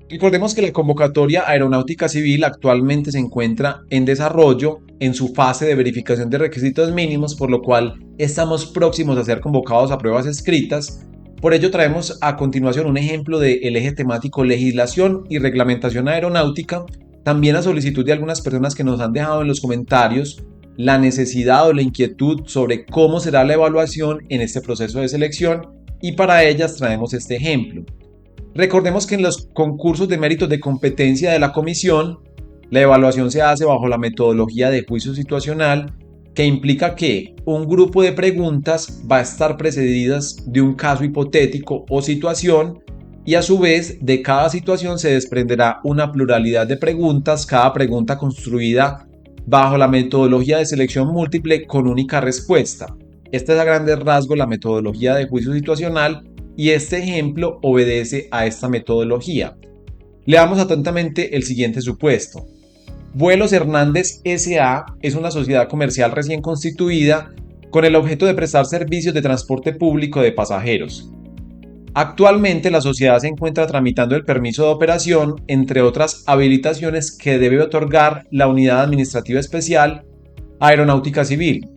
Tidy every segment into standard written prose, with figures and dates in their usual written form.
Recordemos que la convocatoria aeronáutica civil actualmente se encuentra en desarrollo en su fase de verificación de requisitos mínimos, por lo cual estamos próximos a ser convocados a pruebas escritas. Por ello traemos a continuación un ejemplo del eje temático legislación y reglamentación aeronáutica, también a solicitud de algunas personas que nos han dejado en los comentarios la necesidad o la inquietud sobre cómo será la evaluación en este proceso de selección, y para ellas traemos este ejemplo. Recordemos que en los concursos de méritos de competencia de la comisión, la evaluación se hace bajo la metodología de juicio situacional, que implica que un grupo de preguntas va a estar precedidas de un caso hipotético o situación, y a su vez de cada situación se desprenderá una pluralidad de preguntas, cada pregunta construida bajo la metodología de selección múltiple con única respuesta. Esta es a grandes rasgos la metodología de juicio situacional, y este ejemplo obedece a esta metodología. Leamos atentamente el siguiente supuesto. Vuelos Hernández S.A. es una sociedad comercial recién constituida con el objeto de prestar servicios de transporte público de pasajeros. Actualmente la sociedad se encuentra tramitando el permiso de operación, entre otras habilitaciones que debe otorgar la Unidad Administrativa Especial Aeronáutica Civil.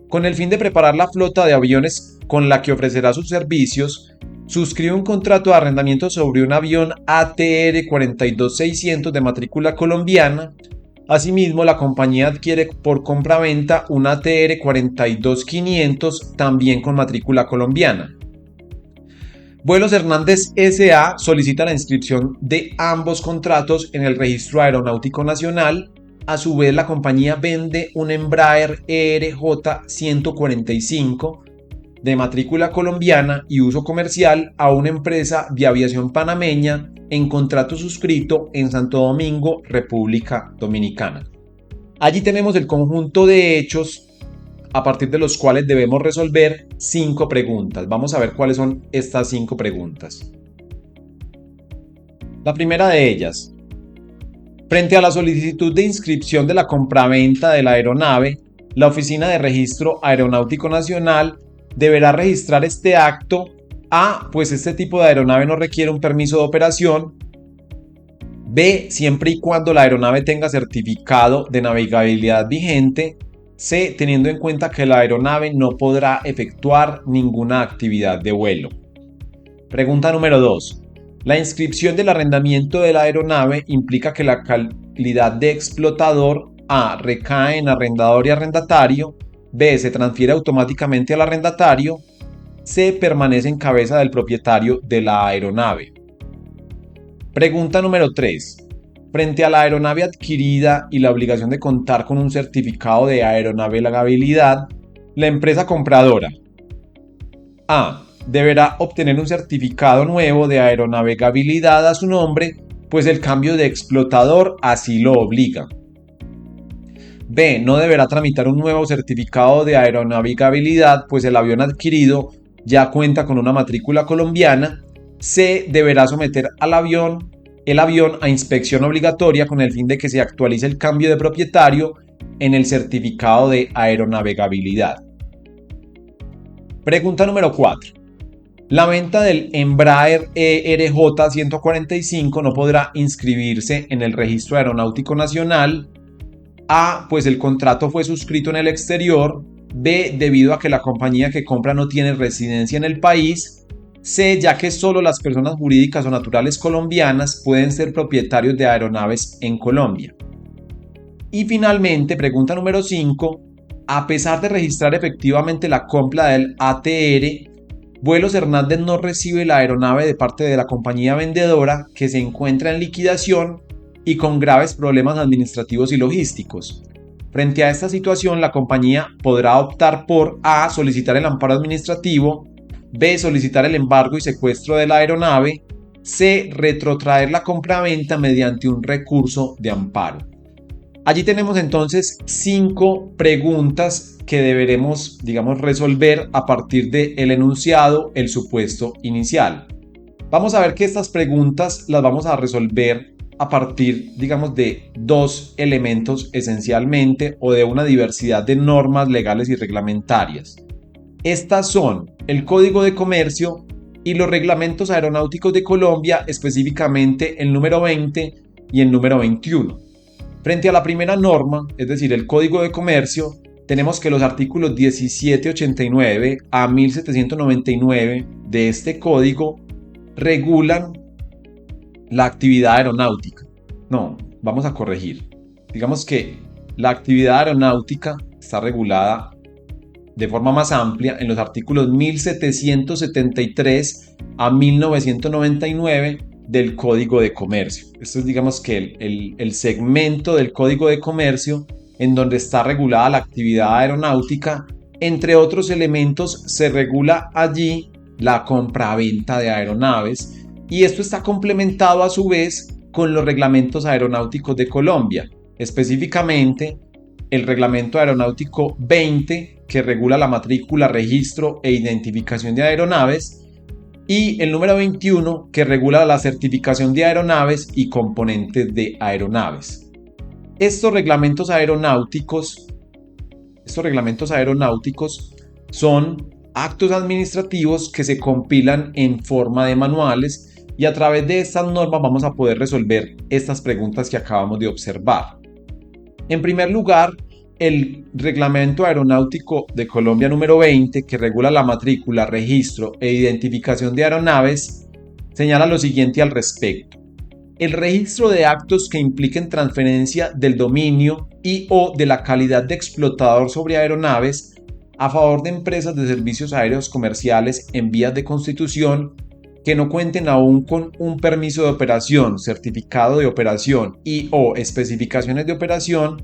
Con el fin de preparar la flota de aviones con la que ofrecerá sus servicios, suscribe un contrato de arrendamiento sobre un avión ATR 42600 de matrícula colombiana. Asimismo, la compañía adquiere por compraventa un ATR 42500 también con matrícula colombiana. Vuelos Hernández S.A. solicita la inscripción de ambos contratos en el Registro Aeronáutico Nacional. A su vez, la compañía vende un Embraer ERJ 145 de matrícula colombiana y uso comercial a una empresa de aviación panameña en contrato suscrito en Santo Domingo, República Dominicana. Allí tenemos el conjunto de hechos a partir de los cuales debemos resolver 5 preguntas. Vamos a ver cuáles son estas 5 preguntas. La primera de ellas: frente a la solicitud de inscripción de la compraventa de la aeronave, la Oficina de Registro Aeronáutico Nacional deberá registrar este acto. A, pues este tipo de aeronave no requiere un permiso de operación. B, siempre y cuando la aeronave tenga certificado de navegabilidad vigente. C, teniendo en cuenta que la aeronave no podrá efectuar ninguna actividad de vuelo. Pregunta número 2. La inscripción del arrendamiento de la aeronave implica que la calidad de explotador A recae en arrendador y arrendatario, B se transfiere automáticamente al arrendatario, C permanece en cabeza del propietario de la aeronave. Pregunta número 3. Frente a la aeronave adquirida y la obligación de contar con un certificado de aeronavegabilidad, la empresa compradora A deberá obtener un certificado nuevo de aeronavegabilidad a su nombre, pues el cambio de explotador así lo obliga. B, no deberá tramitar un nuevo certificado de aeronavegabilidad, pues el avión adquirido ya cuenta con una matrícula colombiana. C, deberá someter el avión a inspección obligatoria con el fin de que se actualice el cambio de propietario en el certificado de aeronavegabilidad. Pregunta número 4. La venta del Embraer ERJ 145 no podrá inscribirse en el Registro Aeronáutico Nacional. A, pues el contrato fue suscrito en el exterior. B, debido a que la compañía que compra no tiene residencia en el país. C, ya que solo las personas jurídicas o naturales colombianas pueden ser propietarios de aeronaves en Colombia. Y finalmente, pregunta número 5. A pesar de registrar efectivamente la compra del ATR, Vuelos Hernández no recibe la aeronave de parte de la compañía vendedora, que se encuentra en liquidación y con graves problemas administrativos y logísticos. Frente a esta situación, la compañía podrá optar por A, solicitar el amparo administrativo, B, solicitar el embargo y secuestro de la aeronave, C, retrotraer la compraventa mediante un recurso de amparo. Allí tenemos entonces 5 preguntas que deberemos, resolver a partir del enunciado, el supuesto inicial. Vamos a ver que estas preguntas las vamos a resolver a partir, de 2 elementos esencialmente, o de una diversidad de normas legales y reglamentarias. Estas son el Código de Comercio y los reglamentos aeronáuticos de Colombia, específicamente el número 20 y el número 21. Frente a la primera norma, es decir, el Código de Comercio, tenemos que los artículos 1789 a 1799 de este código regulan la actividad aeronáutica. No, vamos a corregir. Digamos que la actividad aeronáutica está regulada de forma más amplia en los artículos 1773 a 1999 del Código de Comercio. Esto es, digamos que el segmento del Código de Comercio en donde está regulada la actividad aeronáutica. Entre otros elementos, se regula allí la compraventa de aeronaves, y esto está complementado a su vez con los reglamentos aeronáuticos de Colombia, específicamente el reglamento aeronáutico 20, que regula la matrícula, registro e identificación de aeronaves, y el número 21, que regula la certificación de aeronaves y componentes de aeronaves. Estos reglamentos aeronáuticos son actos administrativos que se compilan en forma de manuales, y a través de estas normas vamos a poder resolver estas preguntas que acabamos de observar. En primer lugar, el Reglamento Aeronáutico de Colombia número 20, que regula la matrícula, registro e identificación de aeronaves, señala lo siguiente al respecto. El registro de actos que impliquen transferencia del dominio y o de la calidad de explotador sobre aeronaves a favor de empresas de servicios aéreos comerciales en vías de constitución que no cuenten aún con un permiso de operación, certificado de operación y o especificaciones de operación,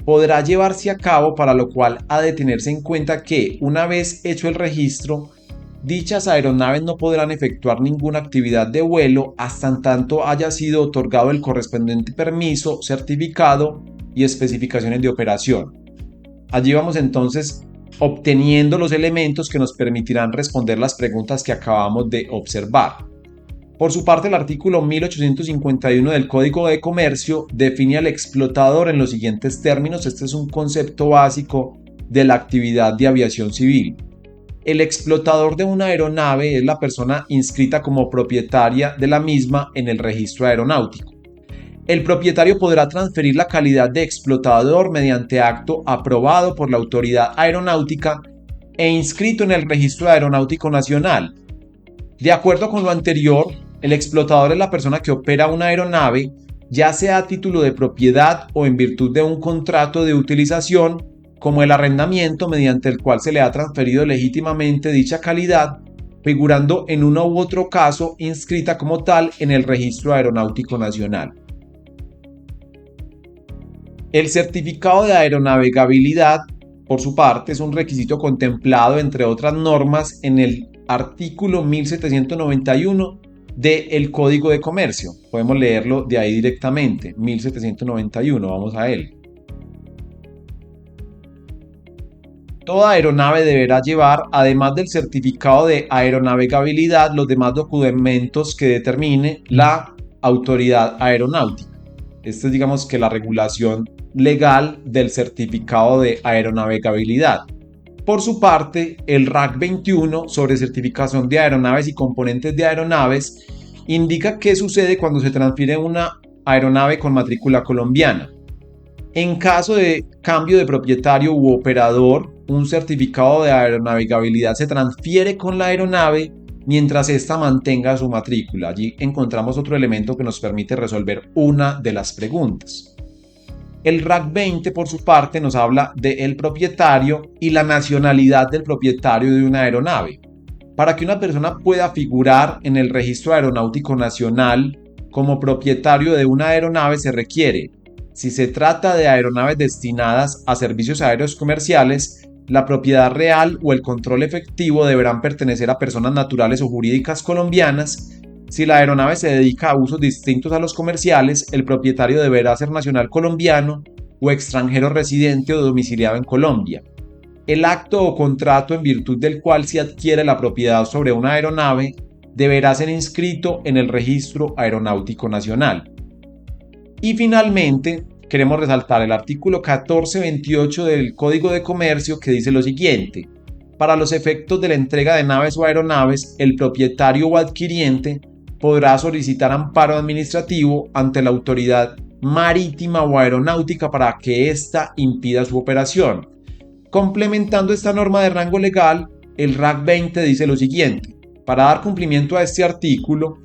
podrá llevarse a cabo, para lo cual ha de tenerse en cuenta que, una vez hecho el registro, dichas aeronaves no podrán efectuar ninguna actividad de vuelo hasta en tanto haya sido otorgado el correspondiente permiso, certificado y especificaciones de operación. Allí vamos entonces obteniendo los elementos que nos permitirán responder las preguntas que acabamos de observar. Por su parte, el artículo 1851 del Código de Comercio define al explotador en los siguientes términos. Este es un concepto básico de la actividad de aviación civil. El explotador de una aeronave es la persona inscrita como propietaria de la misma en el registro aeronáutico. El propietario podrá transferir la calidad de explotador mediante acto aprobado por la autoridad aeronáutica e inscrito en el Registro Aeronáutico Nacional. De acuerdo con lo anterior, el explotador es la persona que opera una aeronave, ya sea a título de propiedad o en virtud de un contrato de utilización, como el arrendamiento, mediante el cual se le ha transferido legítimamente dicha calidad, figurando en uno u otro caso inscrita como tal en el Registro Aeronáutico Nacional. El certificado de aeronavegabilidad, por su parte, es un requisito contemplado, entre otras normas, en el artículo 1791 del Código de Comercio. Podemos leerlo de ahí directamente, 1791, vamos a él. Toda aeronave deberá llevar, además del certificado de aeronavegabilidad, los demás documentos que determine la autoridad aeronáutica. Esta es, digamos, que la regulación legal del certificado de aeronavegabilidad. Por su parte, el RAC 21 sobre certificación de aeronaves y componentes de aeronaves indica qué sucede cuando se transfiere una aeronave con matrícula colombiana. En caso de cambio de propietario u operador, un certificado de aeronavegabilidad se transfiere con la aeronave mientras ésta mantenga su matrícula. Allí encontramos otro elemento que nos permite resolver una de las preguntas. El RAC 20, por su parte, nos habla del propietario y la nacionalidad del propietario de una aeronave. Para que una persona pueda figurar en el Registro Aeronáutico Nacional como propietario de una aeronave se requiere, si se trata de aeronaves destinadas a servicios aéreos comerciales, la propiedad real o el control efectivo deberán pertenecer a personas naturales o jurídicas colombianas. Si la aeronave se dedica a usos distintos a los comerciales, el propietario deberá ser nacional colombiano o extranjero residente o domiciliado en Colombia. El acto o contrato en virtud del cual se adquiere la propiedad sobre una aeronave deberá ser inscrito en el Registro Aeronáutico Nacional. Y finalmente, queremos resaltar el artículo 1428 del Código de Comercio, que dice lo siguiente: Para los efectos de la entrega de naves o aeronaves, el propietario o adquiriente podrá solicitar amparo administrativo ante la autoridad marítima o aeronáutica para que ésta impida su operación. Complementando esta norma de rango legal, el RAC 20 dice lo siguiente: para dar cumplimiento a este artículo,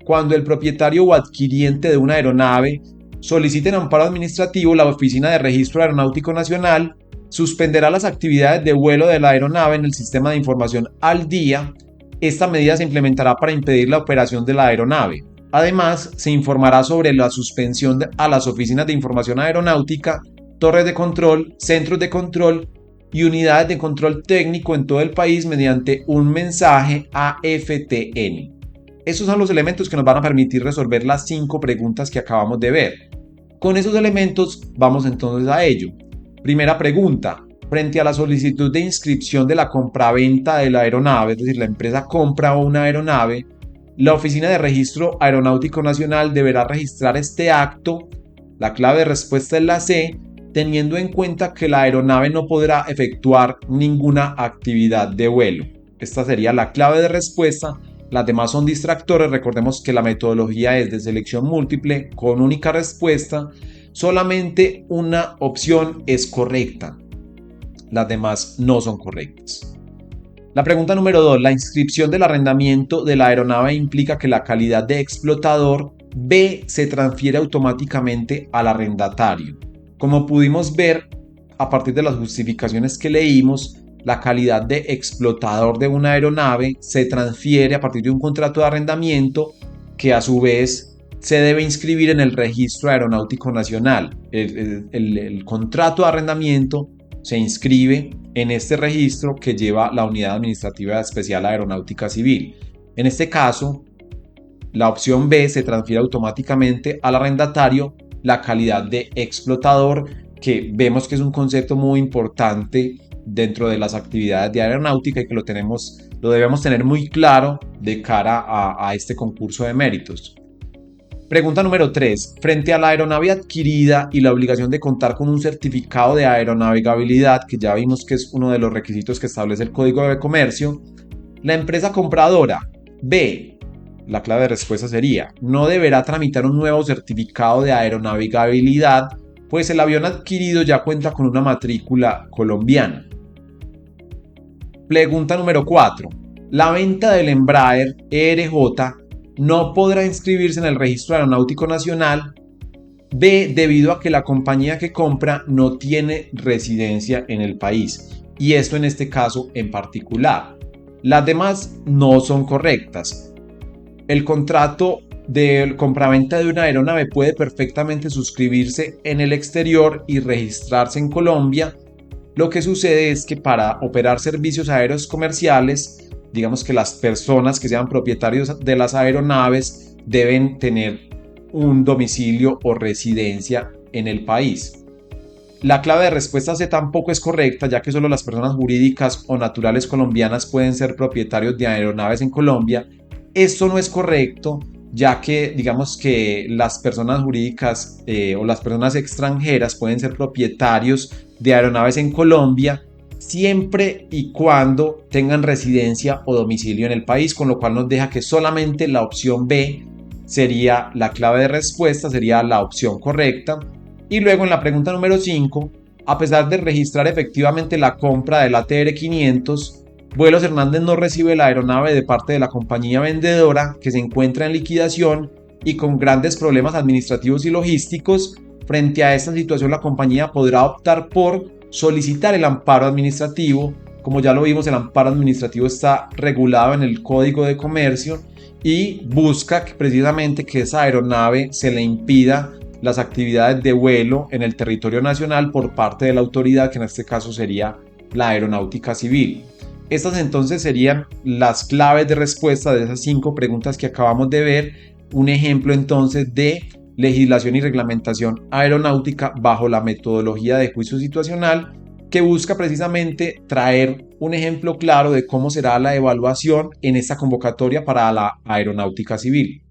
cuando el propietario o adquiriente de una aeronave soliciten amparo administrativo, la Oficina de Registro Aeronáutico Nacional suspenderá las actividades de vuelo de la aeronave en el sistema de información al día. Esta medida se implementará para impedir la operación de la aeronave. Además, se informará sobre la suspensión a las oficinas de información aeronáutica, torres de control, centros de control y unidades de control técnico en todo el país mediante un mensaje AFTN. Esos son los elementos que nos van a permitir resolver las 5 preguntas que acabamos de ver. Con esos elementos vamos entonces a ello. Primera pregunta: frente a la solicitud de inscripción de la compraventa de la aeronave, es decir, la empresa compra una aeronave, la Oficina de Registro Aeronáutico Nacional deberá registrar este acto. La clave de respuesta es la C, teniendo en cuenta que la aeronave no podrá efectuar ninguna actividad de vuelo. Esta sería la clave de respuesta. Las demás son distractores. Recordemos que la metodología es de selección múltiple con única respuesta. Solamente una opción es correcta. Las demás no son correctas. La pregunta número 2. La inscripción del arrendamiento de la aeronave implica que la calidad de explotador B se transfiere automáticamente al arrendatario. Como pudimos ver a partir de las justificaciones que leímos, la calidad de explotador de una aeronave se transfiere a partir de un contrato de arrendamiento que a su vez se debe inscribir en el Registro Aeronáutico Nacional. El contrato de arrendamiento se inscribe en este registro que lleva la Unidad Administrativa Especial Aeronáutica Civil. En este caso, la opción B se transfiere automáticamente al arrendatario la calidad de explotador, que vemos que es un concepto muy importante dentro de las actividades de aeronáutica y que lo debemos tener muy claro de cara a este concurso de méritos. Pregunta número 3. Frente a la aeronave adquirida y la obligación de contar con un certificado de aeronavegabilidad, que ya vimos que es uno de los requisitos que establece el Código de Comercio, la empresa compradora B, la clave de respuesta sería, no deberá tramitar un nuevo certificado de aeronavegabilidad, pues el avión adquirido ya cuenta con una matrícula colombiana. Pregunta número 4. La venta del Embraer ERJ no podrá inscribirse en el Registro Aeronáutico Nacional. B, debido a que la compañía que compra no tiene residencia en el país, y esto en este caso en particular. Las demás no son correctas. El contrato de compraventa de una aeronave puede perfectamente suscribirse en el exterior y registrarse en Colombia. Lo que sucede es que para operar servicios aéreos comerciales, digamos que las personas que sean propietarios de las aeronaves deben tener un domicilio o residencia en el país. La clave de respuesta C tampoco es correcta, ya que solo las personas jurídicas o naturales colombianas pueden ser propietarios de aeronaves en Colombia. Esto no es correcto, ya que digamos que las personas jurídicas o las personas extranjeras pueden ser propietarios de aeronaves en Colombia siempre y cuando tengan residencia o domicilio en el país, con lo cual nos deja que solamente la opción B sería la clave de respuesta, sería la opción correcta. Y luego en la pregunta número 5, a pesar de registrar efectivamente la compra del ATR 500, Vuelos Hernández no recibe la aeronave de parte de la compañía vendedora, que se encuentra en liquidación y con grandes problemas administrativos y logísticos. Frente a esta situación, la compañía podrá optar por solicitar el amparo administrativo. Como ya lo vimos, el amparo administrativo está regulado en el Código de Comercio y busca precisamente que esa aeronave se le impida las actividades de vuelo en el territorio nacional por parte de la autoridad, que en este caso sería la Aeronáutica Civil. Estas entonces serían las claves de respuesta de esas 5 preguntas que acabamos de ver. Un ejemplo entonces de legislación y reglamentación aeronáutica bajo la metodología de juicio situacional, que busca precisamente traer un ejemplo claro de cómo será la evaluación en esta convocatoria para la Aeronáutica Civil.